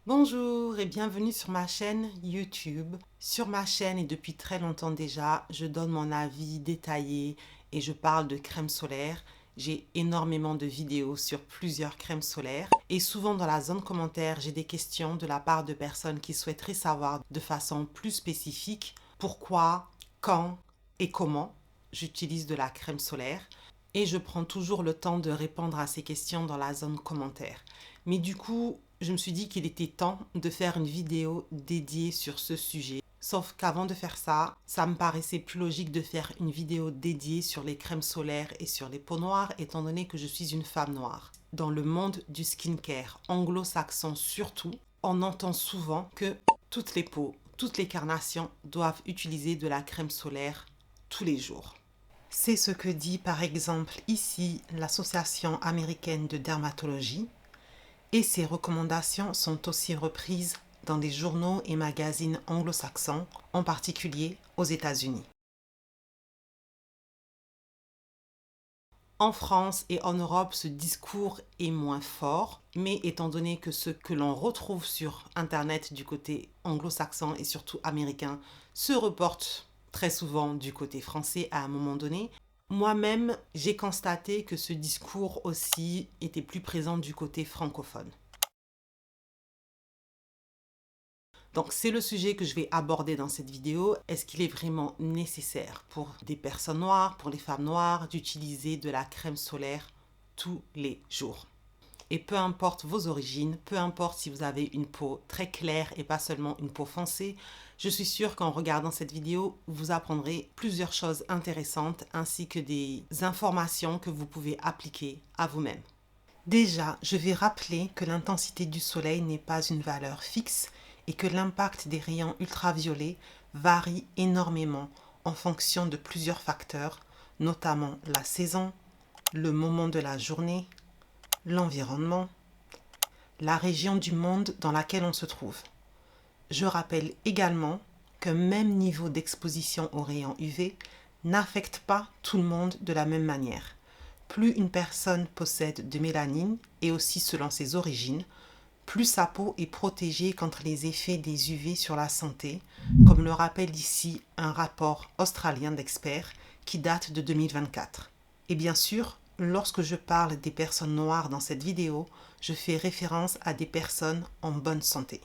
Bonjour et bienvenue sur ma chaîne YouTube. Sur ma chaîne et depuis très longtemps déjà, je donne mon avis détaillé et je parle de crème solaire. J'ai énormément de vidéos sur plusieurs crèmes solaires et souvent dans la zone commentaire, j'ai des questions de la part de personnes qui souhaiteraient savoir de façon plus spécifique pourquoi, quand et comment j'utilise de la crème solaire. Et je prends toujours le temps de répondre à ces questions dans la zone commentaire. Mais du coup, je me suis dit qu'il était temps de faire une vidéo dédiée sur ce sujet. Sauf qu'avant de faire ça, ça me paraissait plus logique de faire une vidéo dédiée sur les crèmes solaires et sur les peaux noires, étant donné que je suis une femme noire. Dans le monde du skincare anglo-saxon surtout, on entend souvent que toutes les peaux, toutes les carnations doivent utiliser de la crème solaire tous les jours. C'est ce que dit par exemple ici l'Association américaine de dermatologie et ces recommandations sont aussi reprises dans des journaux et magazines anglo-saxons, en particulier aux États-Unis. En France et en Europe, ce discours est moins fort, mais étant donné que ce que l'on retrouve sur Internet du côté anglo-saxon et surtout américain se reporte très souvent du côté français à un moment donné, moi-même, j'ai constaté que ce discours aussi était plus présent du côté francophone. Donc, c'est le sujet que je vais aborder dans cette vidéo. Est-ce qu'il est vraiment nécessaire pour des personnes noires, pour les femmes noires, d'utiliser de la crème solaire tous les jours? Et peu importe vos origines, peu importe si vous avez une peau très claire et pas seulement une peau foncée, je suis sûre qu'en regardant cette vidéo, vous apprendrez plusieurs choses intéressantes ainsi que des informations que vous pouvez appliquer à vous-même. Déjà, je vais rappeler que l'intensité du soleil n'est pas une valeur fixe et que l'impact des rayons ultraviolets varie énormément en fonction de plusieurs facteurs, notamment la saison, le moment de la journée, l'environnement, la région du monde dans laquelle on se trouve. Je rappelle également qu'un même niveau d'exposition aux rayons UV n'affecte pas tout le monde de la même manière. Plus une personne possède de mélanine, et aussi selon ses origines, plus sa peau est protégée contre les effets des UV sur la santé, comme le rappelle ici un rapport australien d'experts qui date de 2024. Et bien sûr, lorsque je parle des personnes noires dans cette vidéo, je fais référence à des personnes en bonne santé.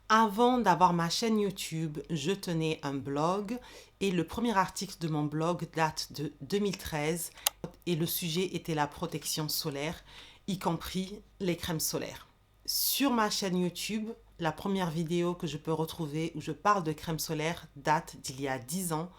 Avant d'avoir ma chaîne YouTube, je tenais un blog et le premier article de mon blog date de 2013 et le sujet était la protection solaire, y compris les crèmes solaires. Sur ma chaîne YouTube, la première vidéo que je peux retrouver où je parle de crème solaire date d'il y a 10 ans,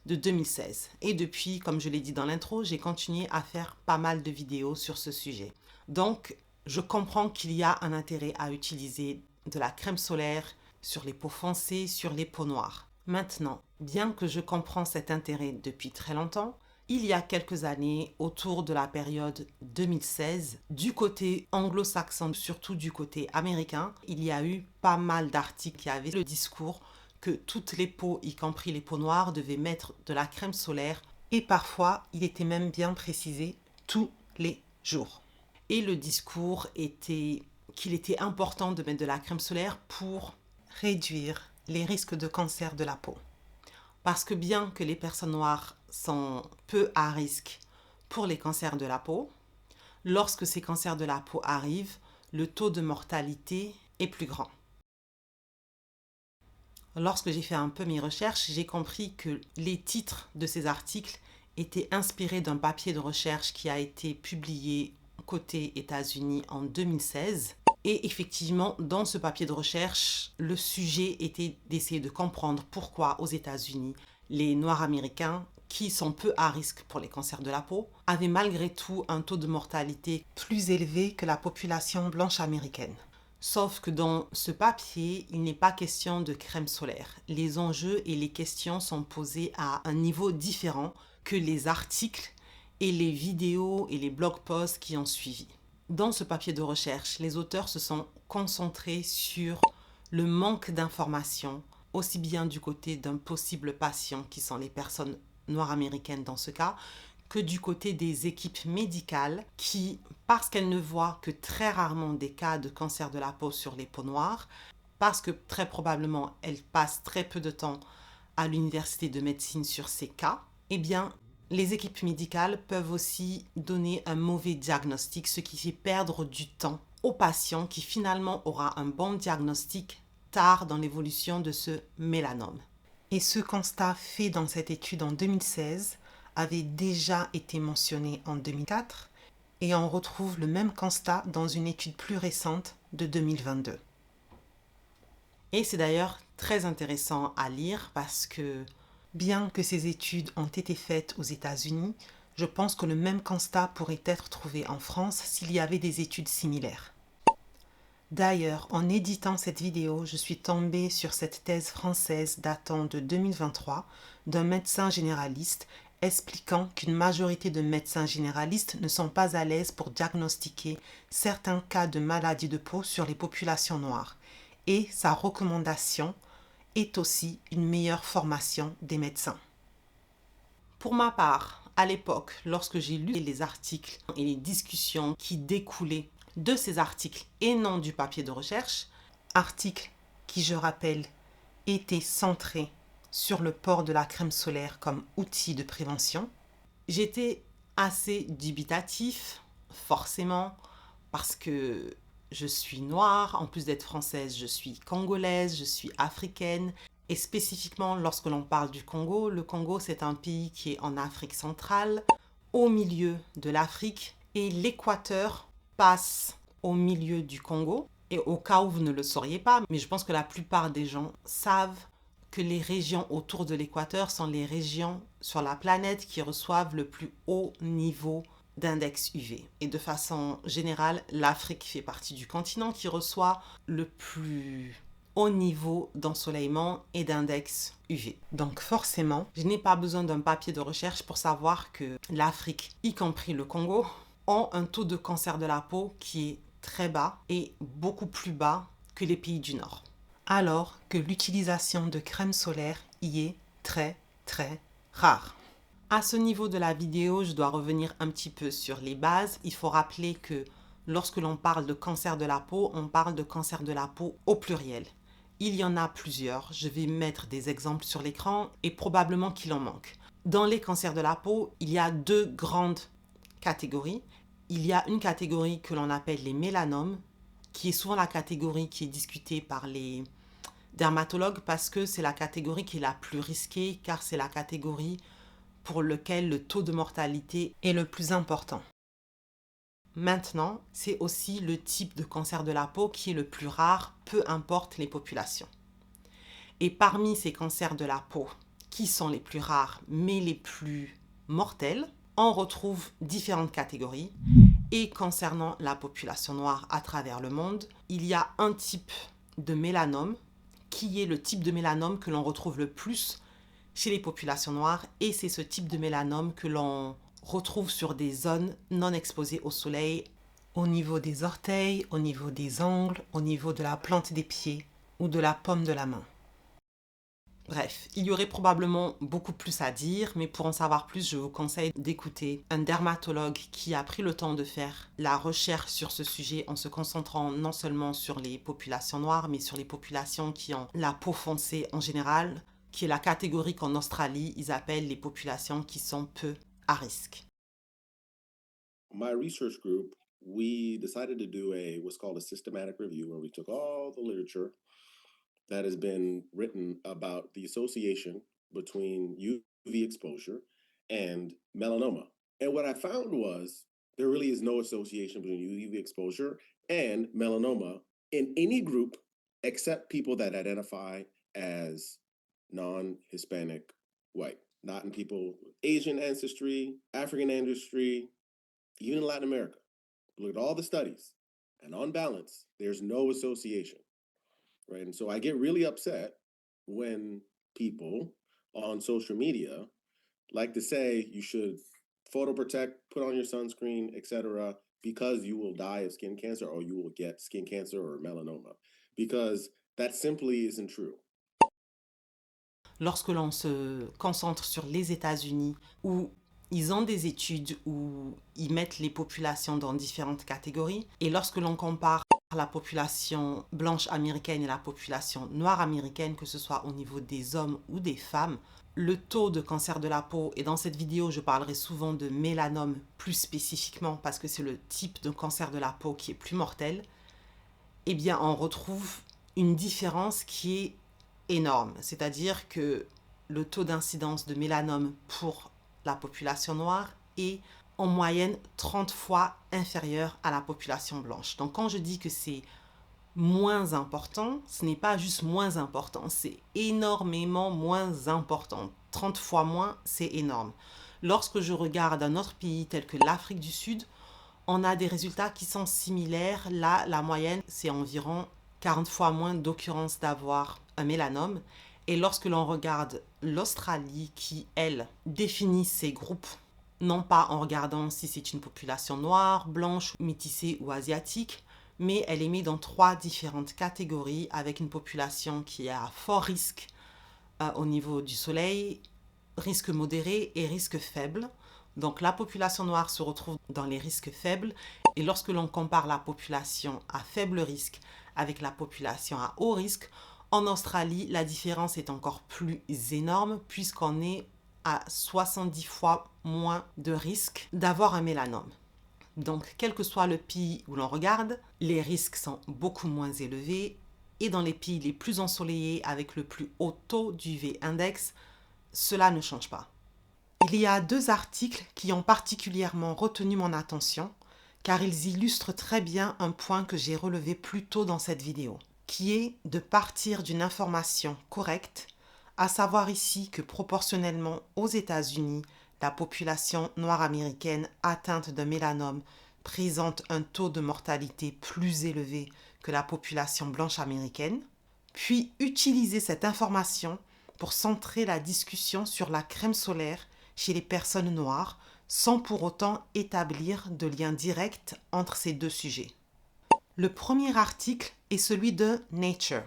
de 2016. Et depuis, comme je l'ai dit dans l'intro, j'ai continué à faire pas mal de vidéos sur ce sujet. Donc, je comprends qu'il y a un intérêt à utiliser de la crème solaire sur les peaux foncées, sur les peaux noires. Maintenant, bien que je comprends cet intérêt depuis très longtemps, il y a quelques années, autour de la période 2016, du côté anglo-saxon, surtout du côté américain, il y a eu pas mal d'articles qui avaient le discours que toutes les peaux, y compris les peaux noires, devaient mettre de la crème solaire et parfois, il était même bien précisé tous les jours. Et le discours était qu'il était important de mettre de la crème solaire pour réduire les risques de cancer de la peau. Parce que bien que les personnes noires sont peu à risque pour les cancers de la peau, lorsque ces cancers de la peau arrivent, le taux de mortalité est plus grand. Lorsque j'ai fait un peu mes recherches, j'ai compris que les titres de ces articles étaient inspirés d'un papier de recherche qui a été publié côté États-Unis en 2016. Et effectivement, dans ce papier de recherche, le sujet était d'essayer de comprendre pourquoi aux États-Unis, les Noirs américains, qui sont peu à risque pour les cancers de la peau, avaient malgré tout un taux de mortalité plus élevé que la population blanche américaine. Sauf que dans ce papier, il n'est pas question de crème solaire. Les enjeux et les questions sont posés à un niveau différent que les articles et les vidéos et les blog posts qui ont suivi. Dans ce papier de recherche, les auteurs se sont concentrés sur le manque d'informations, aussi bien du côté d'un possible patient, qui sont les personnes noires américaines dans ce cas, que du côté des équipes médicales qui, parce qu'elles ne voient que très rarement des cas de cancer de la peau sur les peaux noires, parce que très probablement elles passent très peu de temps à l'université de médecine sur ces cas, eh bien, les équipes médicales peuvent aussi donner un mauvais diagnostic, ce qui fait perdre du temps au patient qui finalement aura un bon diagnostic tard dans l'évolution de ce mélanome. Et ce constat fait dans cette étude en 2016 avait déjà été mentionné en 2004 et on retrouve le même constat dans une étude plus récente de 2022. Et c'est d'ailleurs très intéressant à lire parce que bien que ces études ont été faites aux États-Unis, je pense que le même constat pourrait être trouvé en France s'il y avait des études similaires. D'ailleurs, en éditant cette vidéo, je suis tombée sur cette thèse française datant de 2023 d'un médecin généraliste expliquant qu'une majorité de médecins généralistes ne sont pas à l'aise pour diagnostiquer certains cas de maladies de peau sur les populations noires. Et sa recommandation est aussi une meilleure formation des médecins. Pour ma part, à l'époque, lorsque j'ai lu les articles et les discussions qui découlaient de ces articles et non du papier de recherche, articles qui, je rappelle, étaient centrés sur le port de la crème solaire comme outil de prévention, j'étais assez dubitatif, forcément, parce que je suis noire, en plus d'être française, je suis congolaise, je suis africaine. Et spécifiquement, lorsque l'on parle du Congo, le Congo, c'est un pays qui est en Afrique centrale, au milieu de l'Afrique, et l'Équateur passe au milieu du Congo. Et au cas où vous ne le sauriez pas, mais je pense que la plupart des gens savent que les régions autour de l'Équateur sont les régions sur la planète qui reçoivent le plus haut niveau d'index UV. Et de façon générale, l'Afrique fait partie du continent qui reçoit le plus haut niveau d'ensoleillement et d'index UV. Donc forcément, je n'ai pas besoin d'un papier de recherche pour savoir que l'Afrique, y compris le Congo, ont un taux de cancer de la peau qui est très bas et beaucoup plus bas que les pays du Nord. Alors que l'utilisation de crème solaire y est très rare. À ce niveau de la vidéo, je dois revenir un petit peu sur les bases. Il faut rappeler que lorsque l'on parle de cancer de la peau, on parle de cancer de la peau au pluriel. Il y en a plusieurs. Je vais mettre des exemples sur l'écran et probablement qu'il en manque. Dans les cancers de la peau, il y a deux grandes catégories. Il y a une catégorie que l'on appelle les mélanomes, qui est souvent la catégorie qui est discutée par les dermatologues parce que c'est la catégorie qui est la plus risquée car c'est la catégorie pour laquelle le taux de mortalité est le plus important. Maintenant, c'est aussi le type de cancer de la peau qui est le plus rare, peu importe les populations. Et parmi ces cancers de la peau, qui sont les plus rares mais les plus mortels, on retrouve différentes catégories. Et concernant la population noire à travers le monde, il y a un type de mélanome qui est le type de mélanome que l'on retrouve le plus chez les populations noires et c'est ce type de mélanome que l'on retrouve sur des zones non exposées au soleil, au niveau des orteils, au niveau des ongles, au niveau de la plante des pieds ou de la paume de la main. Bref, il y aurait probablement beaucoup plus à dire, mais pour en savoir plus, je vous conseille d'écouter un dermatologue qui a pris le temps de faire la recherche sur ce sujet en se concentrant non seulement sur les populations noires, mais sur les populations qui ont la peau foncée en général, qui est la catégorie qu'en Australie, ils appellent les populations qui sont peu à risque. My research group, we decided to do what's called a systematic review where we took all the literature that has been written about the association between UV exposure and melanoma. And what I found was there really is no association between UV exposure and melanoma in any group except people that identify as non Hispanic white, not in people with Asian ancestry, African ancestry, even in Latin America. Look at all the studies, and on balance, there's no association, right? And so I get really upset when people on social media like to say you should photo protect, put on your sunscreen, etc., because you will die of skin cancer or you will get skin cancer or melanoma, because that simply isn't true. Lorsque l'on se concentre sur les États-Unis, où Ils ont des études où ils mettent les populations dans différentes catégories. Et lorsque l'on compare la population blanche américaine et la population noire américaine, que ce soit au niveau des hommes ou des femmes, le taux de cancer de la peau, et dans cette vidéo, je parlerai souvent de mélanome plus spécifiquement parce que c'est le type de cancer de la peau qui est plus mortel, eh bien, on retrouve une différence qui est énorme. C'est-à-dire que le taux d'incidence de mélanome pour la population noire est en moyenne 30 fois inférieur à la population blanche. Donc, quand je dis que c'est moins important, ce n'est pas juste moins important, c'est énormément moins important. 30 fois moins, c'est énorme. Lorsque je regarde un autre pays tel que l'Afrique du Sud, on a des résultats qui sont similaires. Là, la moyenne, c'est environ 40 fois moins d'occurrences d'avoir un mélanome. Et lorsque l'on regarde l'Australie, qui, elle, définit ses groupes, non pas en regardant si c'est une population noire, blanche, métissée ou asiatique, mais elle est mise dans 3 différentes catégories avec une population qui est à fort risque au niveau du soleil, risque modéré et risque faible. Donc la population noire se retrouve dans les risques faibles et lorsque l'on compare la population à faible risque avec la population à haut risque, en Australie, la différence est encore plus énorme puisqu'on est à 70 fois moins de risque d'avoir un mélanome. Donc, quel que soit le pays où l'on regarde, les risques sont beaucoup moins élevés et dans les pays les plus ensoleillés avec le plus haut taux d'UV index, cela ne change pas. Il y a 2 articles qui ont particulièrement retenu mon attention car ils illustrent très bien un point que j'ai relevé plus tôt dans cette vidéo, qui est de partir d'une information correcte, à savoir ici que proportionnellement aux États-Unis, la population noire américaine atteinte de mélanome présente un taux de mortalité plus élevé que la population blanche américaine, puis utiliser cette information pour centrer la discussion sur la crème solaire chez les personnes noires sans pour autant établir de lien direct entre ces 2 sujets. Le premier article est celui de Nature,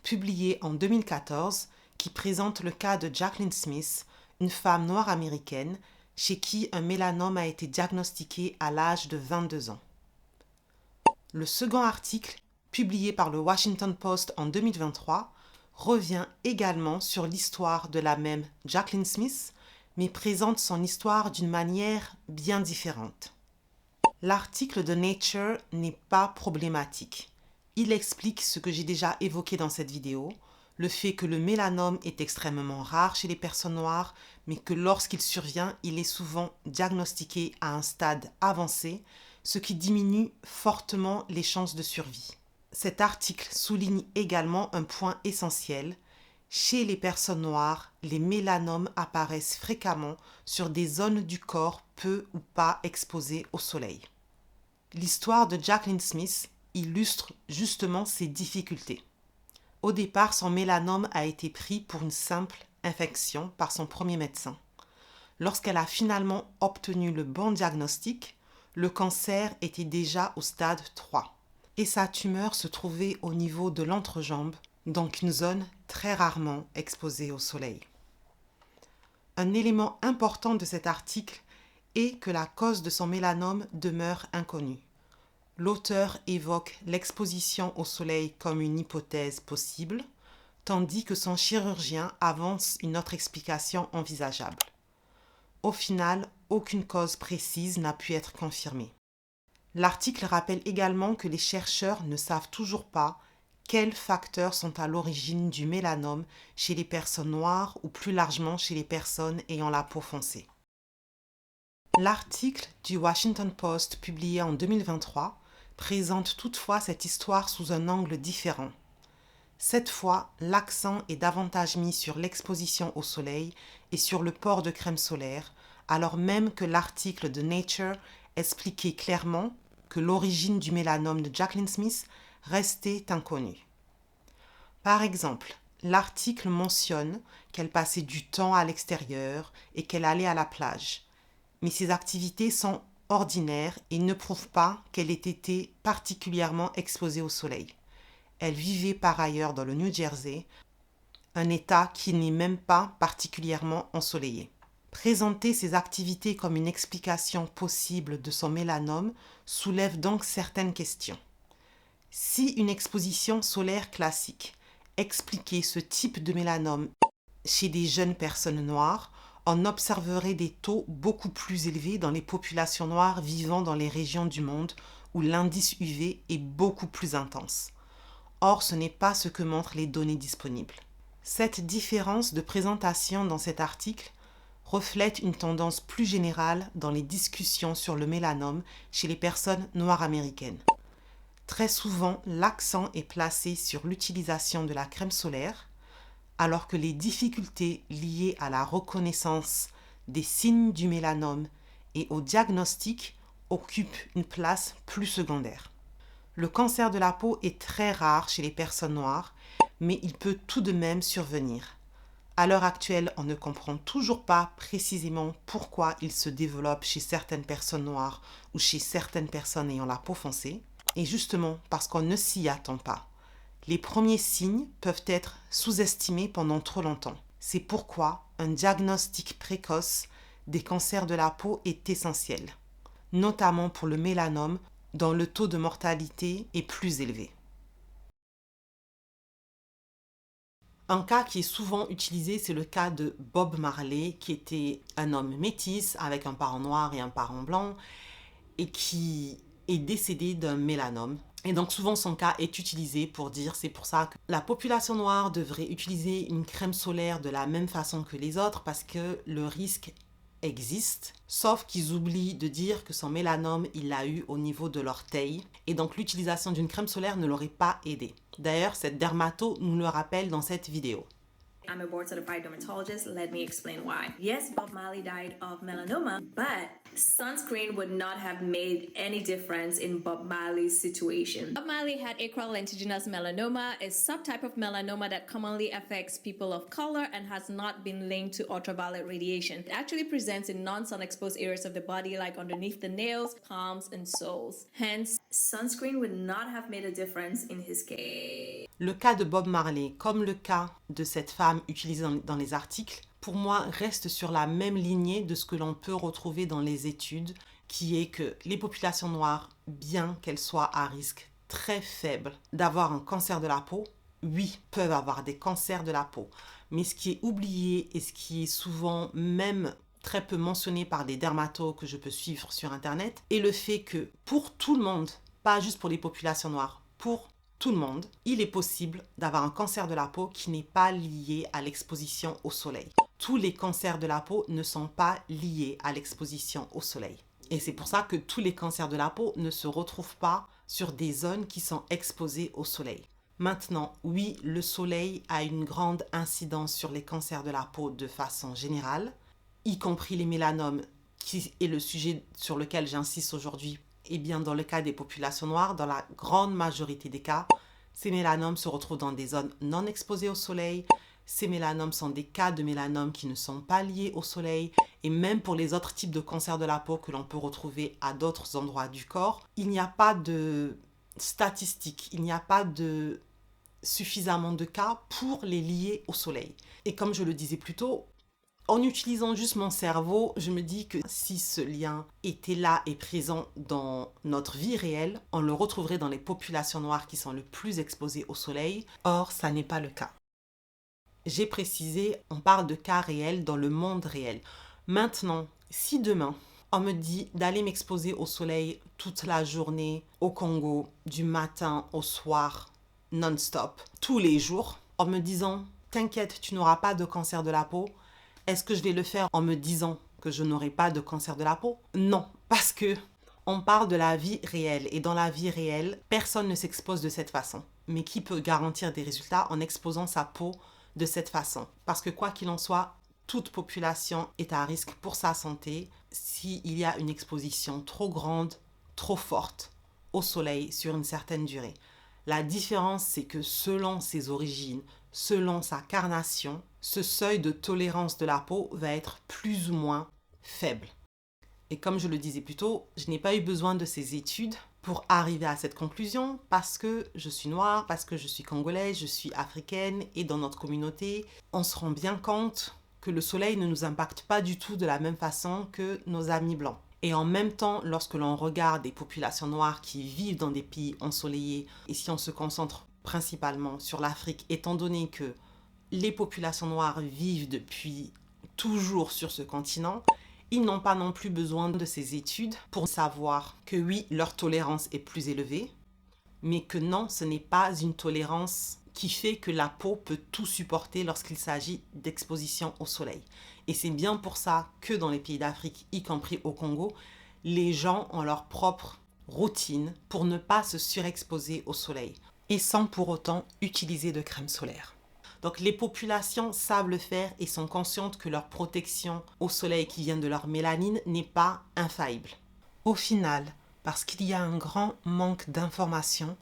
publié en 2014, qui présente le cas de Jacqueline Smith, une femme noire américaine chez qui un mélanome a été diagnostiqué à l'âge de 22 ans. Le second article, publié par le Washington Post en 2023, revient également sur l'histoire de la même Jacqueline Smith, mais présente son histoire d'une manière bien différente. L'article de Nature n'est pas problématique. Il explique ce que j'ai déjà évoqué dans cette vidéo, le fait que le mélanome est extrêmement rare chez les personnes noires, mais que lorsqu'il survient, il est souvent diagnostiqué à un stade avancé, ce qui diminue fortement les chances de survie. Cet article souligne également un point essentiel. Chez les personnes noires, les mélanomes apparaissent fréquemment sur des zones du corps peu ou pas exposées au soleil. L'histoire de Jacqueline Smith illustre justement ces difficultés. Au départ, son mélanome a été pris pour une simple infection par son premier médecin. Lorsqu'elle a finalement obtenu le bon diagnostic, le cancer était déjà au stade 3 et sa tumeur se trouvait au niveau de l'entrejambe, donc une zone très rarement exposée au soleil. Un élément important de cet article est que la cause de son mélanome demeure inconnue. L'auteur évoque l'exposition au soleil comme une hypothèse possible, tandis que son chirurgien avance une autre explication envisageable. Au final, aucune cause précise n'a pu être confirmée. L'article rappelle également que les chercheurs ne savent toujours pas quels facteurs sont à l'origine du mélanome chez les personnes noires ou plus largement chez les personnes ayant la peau foncée. L'article du Washington Post publié en 2023 présente toutefois cette histoire sous un angle différent. Cette fois, l'accent est davantage mis sur l'exposition au soleil et sur le port de crème solaire, alors même que l'article de Nature expliquait clairement que l'origine du mélanome de Jacqueline Smith restait inconnue. Par exemple, l'article mentionne qu'elle passait du temps à l'extérieur et qu'elle allait à la plage, mais ces activités sont ordinaires et ne prouvent pas qu'elle ait été particulièrement exposée au soleil. Elle vivait par ailleurs dans le New Jersey, un État qui n'est même pas particulièrement ensoleillé. Présenter ces activités comme une explication possible de son mélanome soulève donc certaines questions. Si une exposition solaire classique expliquait ce type de mélanome chez des jeunes personnes noires, on observerait des taux beaucoup plus élevés dans les populations noires vivant dans les régions du monde où l'indice UV est beaucoup plus intense. Or, ce n'est pas ce que montrent les données disponibles. Cette différence de présentation dans cet article reflète une tendance plus générale dans les discussions sur le mélanome chez les personnes noires américaines. Très souvent, l'accent est placé sur l'utilisation de la crème solaire, alors que les difficultés liées à la reconnaissance des signes du mélanome et au diagnostic occupent une place plus secondaire. Le cancer de la peau est très rare chez les personnes noires, mais il peut tout de même survenir. À l'heure actuelle, on ne comprend toujours pas précisément pourquoi il se développe chez certaines personnes noires ou chez certaines personnes ayant la peau foncée. Et justement, parce qu'on ne s'y attend pas, les premiers signes peuvent être sous-estimés pendant trop longtemps. C'est pourquoi un diagnostic précoce des cancers de la peau est essentiel, notamment pour le mélanome dont le taux de mortalité est plus élevé. Un cas qui est souvent utilisé, c'est le cas de Bob Marley, qui était un homme métis avec un parent noir et un parent blanc et qui est décédé d'un mélanome. Et donc souvent son cas est utilisé pour dire c'est pour ça que la population noire devrait utiliser une crème solaire de la même façon que les autres parce que le risque existe, sauf qu'ils oublient de dire que son mélanome, il l'a eu au niveau de l'orteil et donc l'utilisation d'une crème solaire ne l'aurait pas aidé. D'ailleurs, cette dermato nous le rappelle dans cette vidéo. I'm a board certified dermatologist. Let me explain why. Yes, Bob Marley died of melanoma, but sunscreen would not have made any difference in Bob Marley's situation. Bob Marley had acral lentiginous melanoma, a subtype of melanoma that commonly affects people of color and has not been linked to ultraviolet radiation. It actually presents in non-sun exposed areas of the body like underneath the nails, palms, and soles. Hence, sunscreen would not have made a difference in his case. Le cas de Bob Marley, comme le cas de cette femme utilisée dans les articles, pour moi reste sur la même lignée de ce que l'on peut retrouver dans les études, qui est que les populations noires, bien qu'elles soient à risque très faible d'avoir un cancer de la peau, oui, peuvent avoir des cancers de la peau. Mais ce qui est oublié et ce qui est souvent même très peu mentionné par des dermatos que je peux suivre sur Internet, est le fait que pour tout le monde, pas juste pour les populations noires, pour tout le monde, il est possible d'avoir un cancer de la peau qui n'est pas lié à l'exposition au soleil. Tous les cancers de la peau ne sont pas liés à l'exposition au soleil. Et c'est pour ça que tous les cancers de la peau ne se retrouvent pas sur des zones qui sont exposées au soleil. Maintenant, oui, le soleil a une grande incidence sur les cancers de la peau de façon générale, y compris les mélanomes, qui est le sujet sur lequel j'insiste aujourd'hui. Eh bien, dans le cas des populations noires, dans la grande majorité des cas, ces mélanomes se retrouvent dans des zones non exposées au soleil. Ces mélanomes sont des cas de mélanomes qui ne sont pas liés au soleil. Et même pour les autres types de cancers de la peau que l'on peut retrouver à d'autres endroits du corps, il n'y a pas de statistiques, il n'y a pas de suffisamment de cas pour les lier au soleil. Et comme je le disais plus tôt, en utilisant juste mon cerveau, je me dis que si ce lien était là et présent dans notre vie réelle, on le retrouverait dans les populations noires qui sont le plus exposées au soleil. Or, ça n'est pas le cas. J'ai précisé, on parle de cas réels dans le monde réel. Maintenant, si demain, on me dit d'aller m'exposer au soleil toute la journée au Congo, du matin au soir, non-stop, tous les jours, en me disant « T'inquiète, tu n'auras pas de cancer de la peau », est-ce que je vais le faire en me disant que je n'aurai pas de cancer de la peau? Non, parce que on parle de la vie réelle et dans la vie réelle, personne ne s'expose de cette façon. Mais qui peut garantir des résultats en exposant sa peau de cette façon? Parce que quoi qu'il en soit, toute population est à risque pour sa santé s'il y a une exposition trop grande, trop forte au soleil sur une certaine durée. La différence, c'est que selon ses origines, selon sa carnation, ce seuil de tolérance de la peau va être plus ou moins faible. Et comme je le disais plus tôt, je n'ai pas eu besoin de ces études pour arriver à cette conclusion parce que je suis noire, parce que je suis congolaise, je suis africaine et dans notre communauté, on se rend bien compte que le soleil ne nous impacte pas du tout de la même façon que nos amis blancs. Et en même temps, lorsque l'on regarde des populations noires qui vivent dans des pays ensoleillés, et si on se concentre principalement sur l'Afrique, étant donné que les populations noires vivent depuis toujours sur ce continent, ils n'ont pas non plus besoin de ces études pour savoir que oui, leur tolérance est plus élevée, mais que non, ce n'est pas une tolérance qui fait que la peau peut tout supporter lorsqu'il s'agit d'exposition au soleil. Et c'est bien pour ça que dans les pays d'Afrique, y compris au Congo, les gens ont leur propre routine pour ne pas se surexposer au soleil et sans pour autant utiliser de crème solaire. Donc les populations savent le faire et sont conscientes que leur protection au soleil qui vient de leur mélanine n'est pas infaillible. Au final, parce qu'il y a un grand manque d'informations,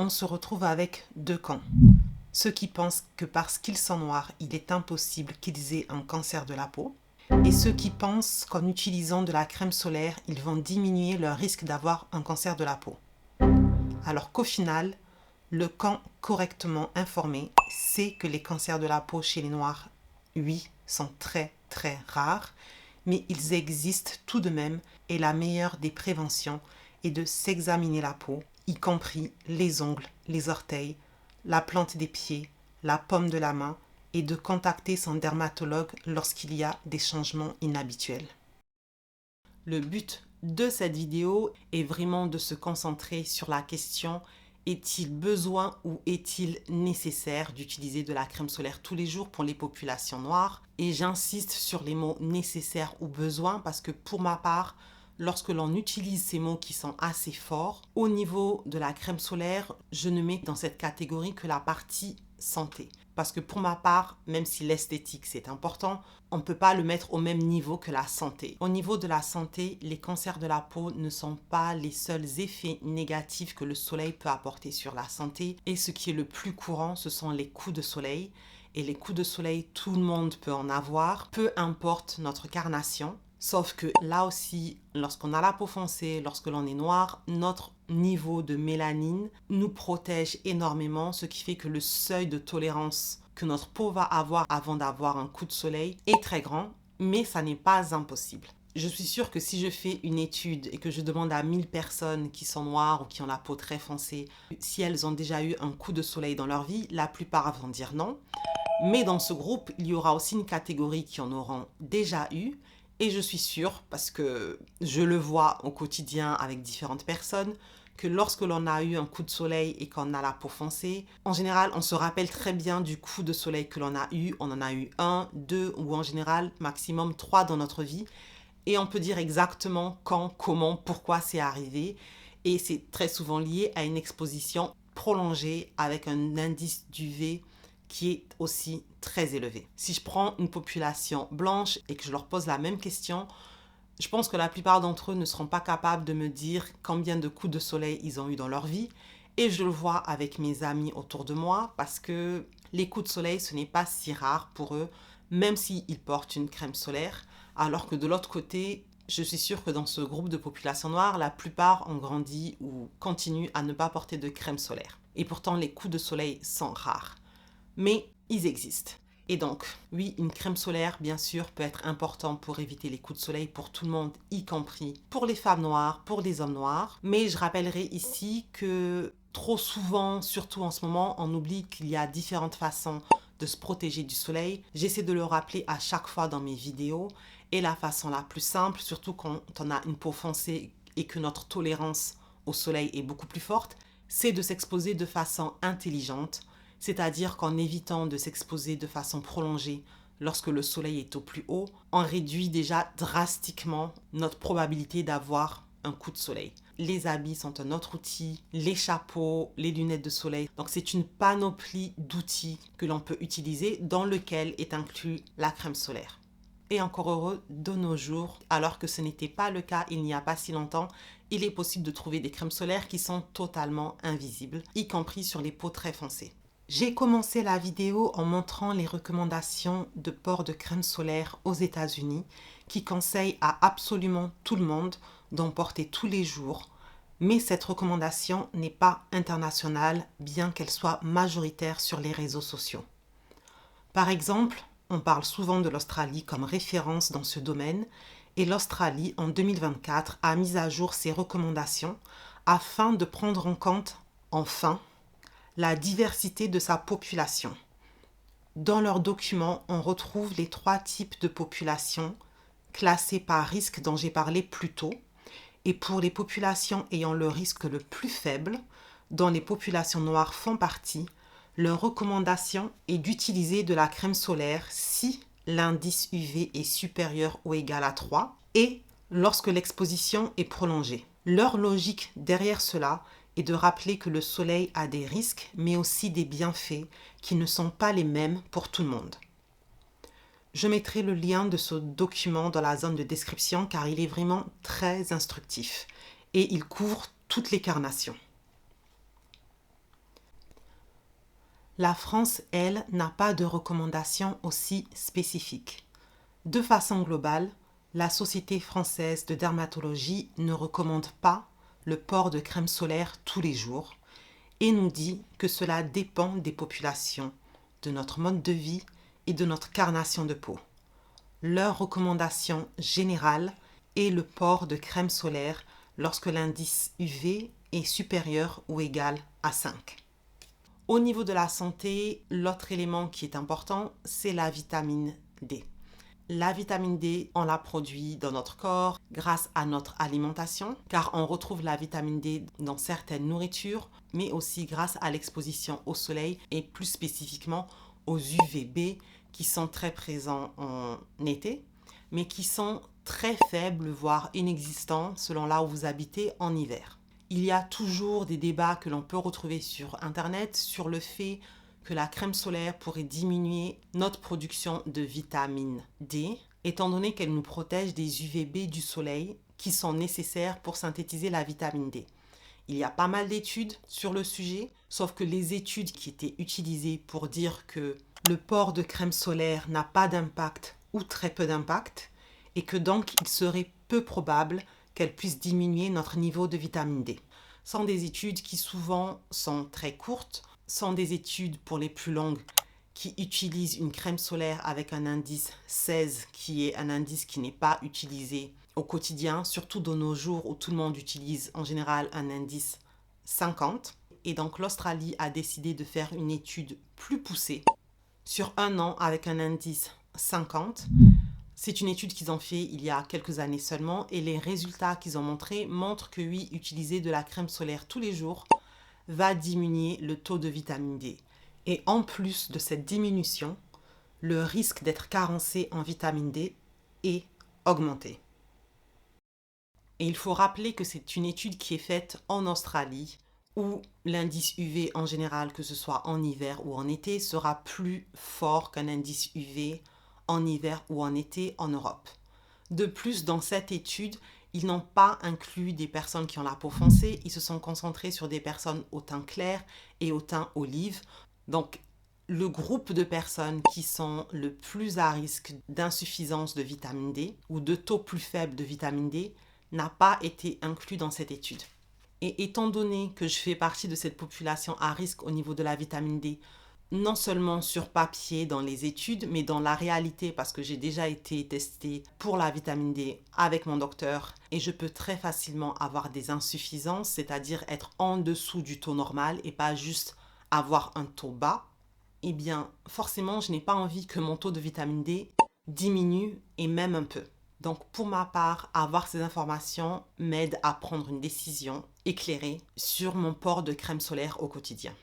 on se retrouve avec deux camps. Ceux qui pensent que parce qu'ils sont noirs, il est impossible qu'ils aient un cancer de la peau, et ceux qui pensent qu'en utilisant de la crème solaire, ils vont diminuer leur risque d'avoir un cancer de la peau. Alors qu'au final, le camp correctement informé sait que les cancers de la peau chez les noirs, oui, sont très très rares, mais ils existent tout de même et la meilleure des préventions est de s'examiner la peau, y compris les ongles, les orteils, la plante des pieds, la paume de la main et de contacter son dermatologue lorsqu'il y a des changements inhabituels. Le but de cette vidéo est vraiment de se concentrer sur la question: est-il besoin ou est-il nécessaire d'utiliser de la crème solaire tous les jours pour les populations noires? Et j'insiste sur les mots nécessaire ou besoin parce que pour ma part, lorsque l'on utilise ces mots qui sont assez forts, au niveau de la crème solaire, je ne mets dans cette catégorie que la partie santé. Parce que pour ma part, même si l'esthétique c'est important, on ne peut pas le mettre au même niveau que la santé. Au niveau de la santé, les cancers de la peau ne sont pas les seuls effets négatifs que le soleil peut apporter sur la santé. Et ce qui est le plus courant, ce sont les coups de soleil. Et les coups de soleil, tout le monde peut en avoir, peu importe notre carnation. Sauf que là aussi, lorsqu'on a la peau foncée, lorsque l'on est noir, notre niveau de mélanine nous protège énormément, ce qui fait que le seuil de tolérance que notre peau va avoir avant d'avoir un coup de soleil est très grand, mais ça n'est pas impossible. Je suis sûre que si je fais une étude et que je demande à 1000 personnes qui sont noires ou qui ont la peau très foncée, si elles ont déjà eu un coup de soleil dans leur vie, la plupart vont dire non. Mais dans ce groupe, il y aura aussi une catégorie qui en auront déjà eu. Et je suis sûre, parce que je le vois au quotidien avec différentes personnes, que lorsque l'on a eu un coup de soleil et qu'on a la peau foncée, en général, on se rappelle très bien du coup de soleil que l'on a eu. On en a eu 1, 2 ou en général maximum 3 dans notre vie. Et on peut dire exactement quand, comment, pourquoi c'est arrivé. Et c'est très souvent lié à une exposition prolongée avec un indice d'UV qui est aussi très élevé. Si je prends une population blanche et que je leur pose la même question, je pense que la plupart d'entre eux ne seront pas capables de me dire combien de coups de soleil ils ont eu dans leur vie. Et je le vois avec mes amis autour de moi parce que les coups de soleil, ce n'est pas si rare pour eux, même s'ils portent une crème solaire. Alors que de l'autre côté, je suis sûre que dans ce groupe de population noire, la plupart ont grandi ou continuent à ne pas porter de crème solaire. Et pourtant, les coups de soleil sont rares. Mais ils existent. Et donc, oui, une crème solaire, bien sûr, peut être importante pour éviter les coups de soleil pour tout le monde, y compris pour les femmes noires, pour les hommes noirs. Mais je rappellerai ici que trop souvent, surtout en ce moment, on oublie qu'il y a différentes façons de se protéger du soleil. J'essaie de le rappeler à chaque fois dans mes vidéos. Et la façon la plus simple, surtout quand on a une peau foncée et que notre tolérance au soleil est beaucoup plus forte, c'est de s'exposer de façon intelligente. C'est-à-dire qu'en évitant de s'exposer de façon prolongée lorsque le soleil est au plus haut, on réduit déjà drastiquement notre probabilité d'avoir un coup de soleil. Les habits sont un autre outil, les chapeaux, les lunettes de soleil. Donc c'est une panoplie d'outils que l'on peut utiliser dans lequel est inclus la crème solaire. Et encore heureux, de nos jours, alors que ce n'était pas le cas il n'y a pas si longtemps, il est possible de trouver des crèmes solaires qui sont totalement invisibles, y compris sur les peaux très foncées. J'ai commencé la vidéo en montrant les recommandations de port de crème solaire aux États-Unis qui conseillent à absolument tout le monde d'en porter tous les jours, mais cette recommandation n'est pas internationale bien qu'elle soit majoritaire sur les réseaux sociaux. Par exemple, On parle souvent de l'Australie comme référence dans ce domaine et l'Australie, en 2024, a mis à jour ses recommandations afin de prendre en compte, enfin, la diversité de sa population. Dans leurs documents, on retrouve les 3 types de populations classées par risque dont j'ai parlé plus tôt. Et pour les populations ayant le risque le plus faible, dont les populations noires font partie, leur recommandation est d'utiliser de la crème solaire si l'indice UV est supérieur ou égal à 3 et lorsque l'exposition est prolongée. Leur logique derrière cela est de rappeler que le soleil a des risques mais aussi des bienfaits qui ne sont pas les mêmes pour tout le monde. Je mettrai le lien de ce document dans la zone de description car il est vraiment très instructif et il couvre toutes les carnations. La France, elle, n'a pas de recommandations aussi spécifiques. De façon globale, la Société française de dermatologie ne recommande pas le port de crème solaire tous les jours et nous dit que cela dépend des populations, de notre mode de vie et de notre carnation de peau. Leur recommandation générale est le port de crème solaire lorsque l'indice UV est supérieur ou égal à 5. Au niveau de la santé, l'autre élément qui est important, c'est la vitamine D. La vitamine D, on la produit dans notre corps grâce à notre alimentation, car on retrouve la vitamine D dans certaines nourritures, mais aussi grâce à l'exposition au soleil et plus spécifiquement aux UVB qui sont très présents en été, mais qui sont très faibles, voire inexistants selon là où vous habitez en hiver. Il y a toujours des débats que l'on peut retrouver sur Internet sur le fait que la crème solaire pourrait diminuer notre production de vitamine D, étant donné qu'elle nous protège des UVB du soleil qui sont nécessaires pour synthétiser la vitamine D. Il y a pas mal d'études sur le sujet, sauf que les études qui étaient utilisées pour dire que le port de crème solaire n'a pas d'impact ou très peu d'impact, et que donc il serait peu probable qu'elle puisse diminuer notre niveau de vitamine D. Sont des études qui souvent sont très courtes, sont des études pour les plus longues qui utilisent une crème solaire avec un indice 16 qui est un indice qui n'est pas utilisé au quotidien, surtout de nos jours où tout le monde utilise en général un indice 50. Et donc l'Australie a décidé de faire une étude plus poussée sur 1 an avec un indice 50. C'est une étude qu'ils ont fait il y a quelques années seulement et les résultats qu'ils ont montrés montrent que oui, utiliser de la crème solaire tous les jours va diminuer le taux de vitamine D. Et en plus de cette diminution, le risque d'être carencé en vitamine D est augmenté. Et il faut rappeler que c'est une étude qui est faite en Australie où l'indice UV en général, que ce soit en hiver ou en été, sera plus fort qu'un indice UV en hiver ou en été en Europe. De plus, dans cette étude, ils n'ont pas inclus des personnes qui ont la peau foncée, ils se sont concentrés sur des personnes au teint clair et au teint olive. Donc, le groupe de personnes qui sont le plus à risque d'insuffisance de vitamine D ou de taux plus faible de vitamine D n'a pas été inclus dans cette étude. Et étant donné que je fais partie de cette population à risque au niveau de la vitamine D, non seulement sur papier dans les études, mais dans la réalité parce que j'ai déjà été testée pour la vitamine D avec mon docteur et je peux très facilement avoir des insuffisances, c'est-à-dire être en dessous du taux normal et pas juste avoir un taux bas, eh bien forcément je n'ai pas envie que mon taux de vitamine D diminue et même un peu. Donc pour ma part, avoir ces informations m'aide à prendre une décision éclairée sur mon port de crème solaire au quotidien.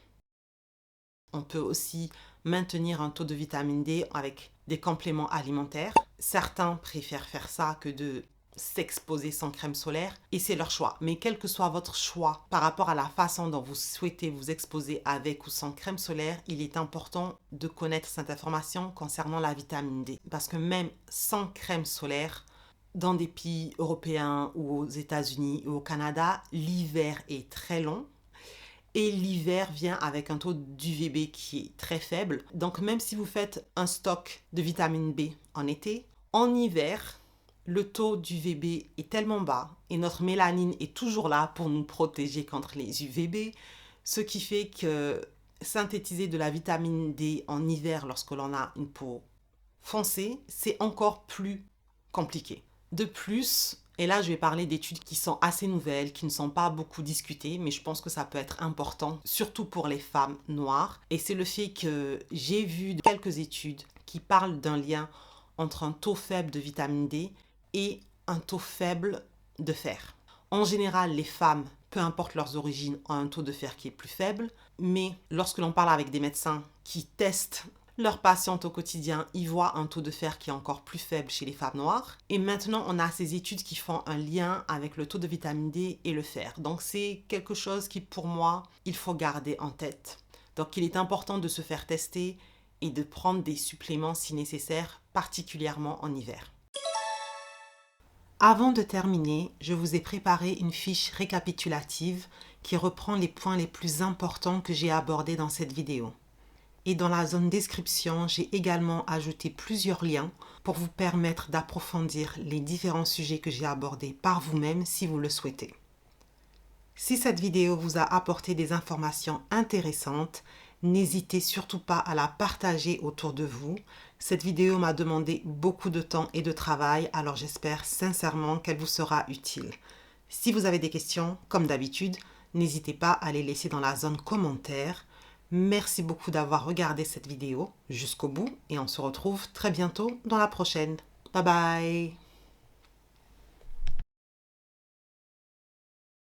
On peut aussi maintenir un taux de vitamine D avec des compléments alimentaires. Certains préfèrent faire ça que de s'exposer sans crème solaire et c'est leur choix. Mais quel que soit votre choix par rapport à la façon dont vous souhaitez vous exposer avec ou sans crème solaire, il est important de connaître cette information concernant la vitamine D. Parce que même sans crème solaire, dans des pays européens ou aux États-Unis ou au Canada, l'hiver est très long. Et l'hiver vient avec un taux d'UVB qui est très faible. Donc même si vous faites un stock de vitamine B en été, en hiver, le taux d'UVB est tellement bas et notre mélanine est toujours là pour nous protéger contre les UVB, ce qui fait que synthétiser de la vitamine D en hiver lorsque l'on a une peau foncé, c'est encore plus compliqué. De plus, et là je vais parler d'études qui sont assez nouvelles, qui ne sont pas beaucoup discutées, mais je pense que ça peut être important, surtout pour les femmes noires. Et c'est le fait que j'ai vu quelques études qui parlent d'un lien entre un taux faible de vitamine D et un taux faible de fer. En général, les femmes, peu importe leurs origines, ont un taux de fer qui est plus faible, mais lorsque l'on parle avec des médecins qui testent leurs patientes au quotidien, ils voient un taux de fer qui est encore plus faible chez les femmes noires. Et maintenant, on a ces études qui font un lien avec le taux de vitamine D et le fer. Donc, c'est quelque chose qui, pour moi, il faut garder en tête. Donc, il est important de se faire tester et de prendre des suppléments si nécessaire, particulièrement en hiver. Avant de terminer, je vous ai préparé une fiche récapitulative qui reprend les points les plus importants que j'ai abordés dans cette vidéo. Et dans la zone description, j'ai également ajouté plusieurs liens pour vous permettre d'approfondir les différents sujets que j'ai abordés par vous-même si vous le souhaitez. Si cette vidéo vous a apporté des informations intéressantes, n'hésitez surtout pas à la partager autour de vous. Cette vidéo m'a demandé beaucoup de temps et de travail, alors j'espère sincèrement qu'elle vous sera utile. Si vous avez des questions, comme d'habitude, n'hésitez pas à les laisser dans la zone commentaires. Merci beaucoup d'avoir regardé cette vidéo jusqu'au bout et on se retrouve très bientôt dans la prochaine. Bye bye!